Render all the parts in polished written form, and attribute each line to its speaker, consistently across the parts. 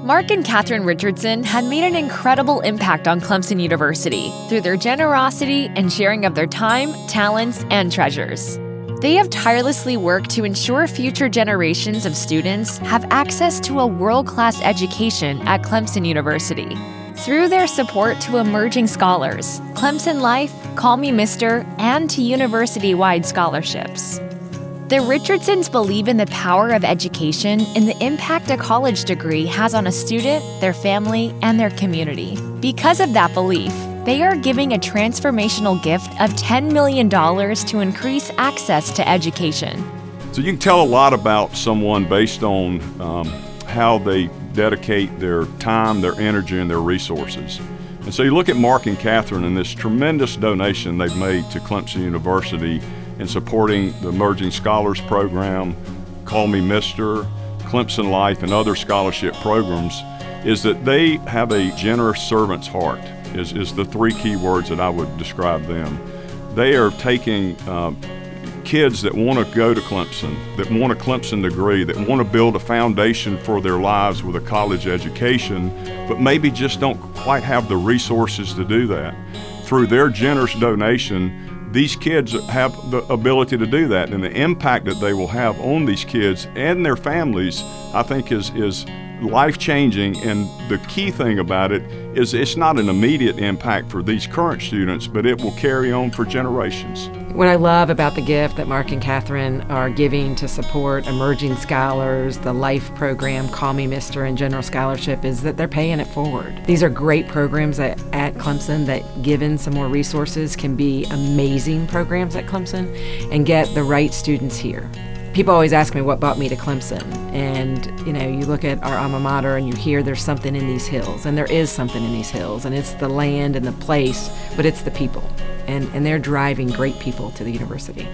Speaker 1: Mark and Kathryn Richardson had made an incredible impact on Clemson University through their generosity and sharing of their time, talents, and treasures. They have tirelessly worked to ensure future generations of students have access to a world-class education at Clemson University. Through their support to emerging scholars, Clemson Life, Call Me Mister, and to university-wide scholarships. The Richardsons believe in the power of education and the impact a college degree has on a student, their family, and their community. Because of that belief, they are giving a transformational gift of $10 million to increase access to education.
Speaker 2: So you can tell a lot about someone based on how they dedicate their time, their energy, and their resources. And so you look at Mark and Kathryn and this tremendous donation they've made to Clemson University in supporting the Emerging Scholars Program, Call Me Mister, Clemson Life, and other scholarship programs, is that they have a generous servant's heart, is the three key words that I would describe them. They are taking kids that want to go to Clemson, that want a Clemson degree, that want to build a foundation for their lives with a college education, but maybe just don't quite have the resources to do that. Through their generous donation, these kids have the ability to do that, and the impact that they will have on these kids and their families, I think is life-changing. And the key thing about it is it's not an immediate impact for these current students, but it will carry on for generations.
Speaker 3: What I love about the gift that Mark and Kathryn are giving to support emerging scholars, the LIFE program, Call Me Mister, and General Scholarship is that they're paying it forward. These are great programs at Clemson that, given some more resources, can be amazing programs at Clemson and get the right students here. People always ask me what brought me to Clemson, and you look at our alma mater and you hear there's something in these hills, and there is something in these hills, and it's the land and the place, but it's the people, and they're driving great people to the university.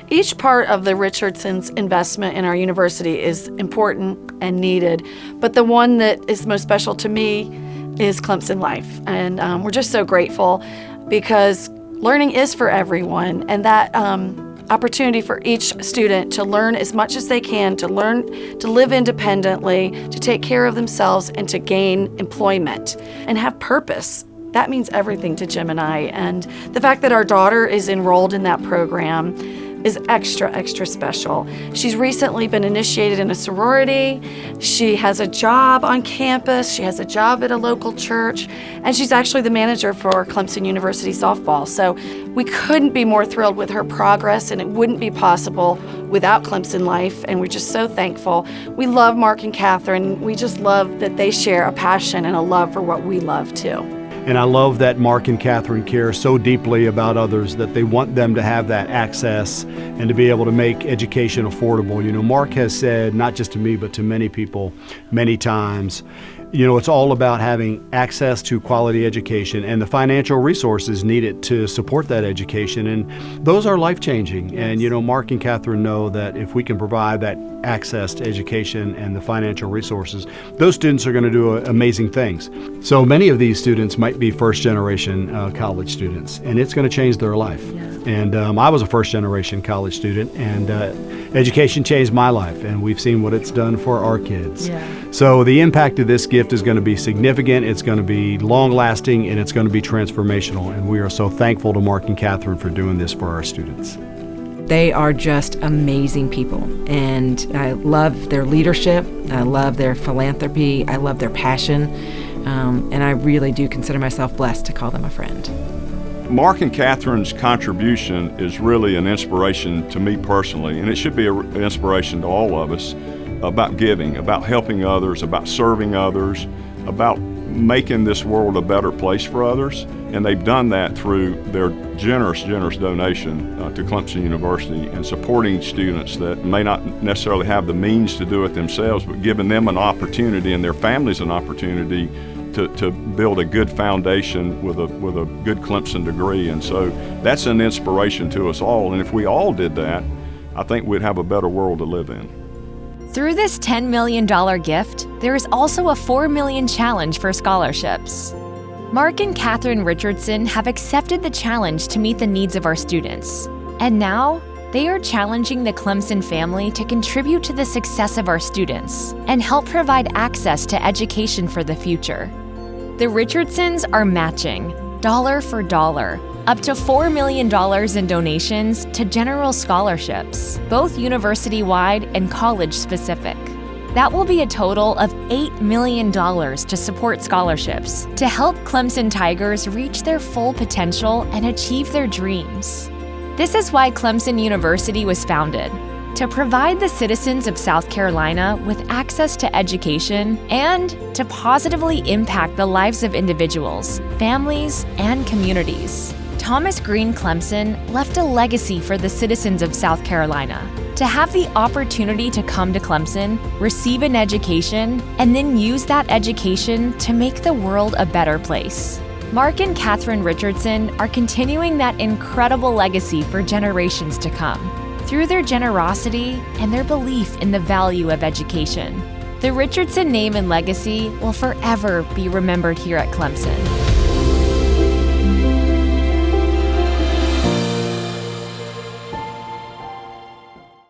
Speaker 4: Each part of the Richardsons' investment in our university is important and needed, but the one that is most special to me is Clemson Life, and we're just so grateful because learning is for everyone, and that opportunity for each student to learn as much as they can, to learn to live independently, to take care of themselves, and to gain employment and have purpose. That means everything to Jim and I. And the fact that our daughter is enrolled in that program is extra special. She's recently been initiated in a sorority. She has a job on campus. She has a job at a local church, and she's actually the manager for Clemson University softball. So we couldn't be more thrilled with her progress, and it wouldn't be possible without Clemson Life, and we're just so thankful. We love Mark and Kathryn. We just love that they share a passion and a love for what we love too.
Speaker 5: And I love that Mark and Kathryn care so deeply about others that they want them to have that access and to be able to make education affordable. Mark has said, not just to me, but to many people, many times, it's all about having access to quality education and the financial resources needed to support that education. And those are life-changing. And, Mark and Kathryn know that if we can provide that access to education and the financial resources, those students are going to do amazing things. So many of these students might be first-generation college students, and it's going to change their life. Yeah. And I was a first-generation college student, and education changed my life, and we've seen what it's done for our kids.
Speaker 4: Yeah.
Speaker 5: So the impact of this gift is going to be significant, it's going to be long-lasting, and it's going to be transformational. And we are so thankful to Mark and Kathryn for doing this for our students.
Speaker 3: They are just amazing people, and I love their leadership, I love their philanthropy, I love their passion, and I really do consider myself blessed to call them a friend.
Speaker 2: Mark and Kathryn's contribution is really an inspiration to me personally, and it should be an inspiration to all of us about giving, about helping others, about serving others, about making this world a better place for others. And they've done that through their generous donation to Clemson University and supporting students that may not necessarily have the means to do it themselves, but giving them an opportunity and their families an opportunity to build a good foundation with a good Clemson degree. And so that's an inspiration to us all. And if we all did that, I think we'd have a better world to live in.
Speaker 1: Through this $10 million gift, there is also a $4 million challenge for scholarships. Mark and Kathryn Richardson have accepted the challenge to meet the needs of our students. And now, They are challenging the Clemson family to contribute to the success of our students and help provide access to education for the future. The Richardsons are matching, dollar for dollar, up to $4 million in donations to general scholarships, both university-wide and college-specific. That will be a total of $8 million to support scholarships to help Clemson Tigers reach their full potential and achieve their dreams. This is why Clemson University was founded, to provide the citizens of South Carolina with access to education and to positively impact the lives of individuals, families, and communities. Thomas Green Clemson left a legacy for the citizens of South Carolina to have the opportunity to come to Clemson, receive an education, and then use that education to make the world a better place. Mark and Kathryn Richardson are continuing that incredible legacy for generations to come through their generosity and their belief in the value of education. The Richardson name and legacy will forever be remembered here at Clemson.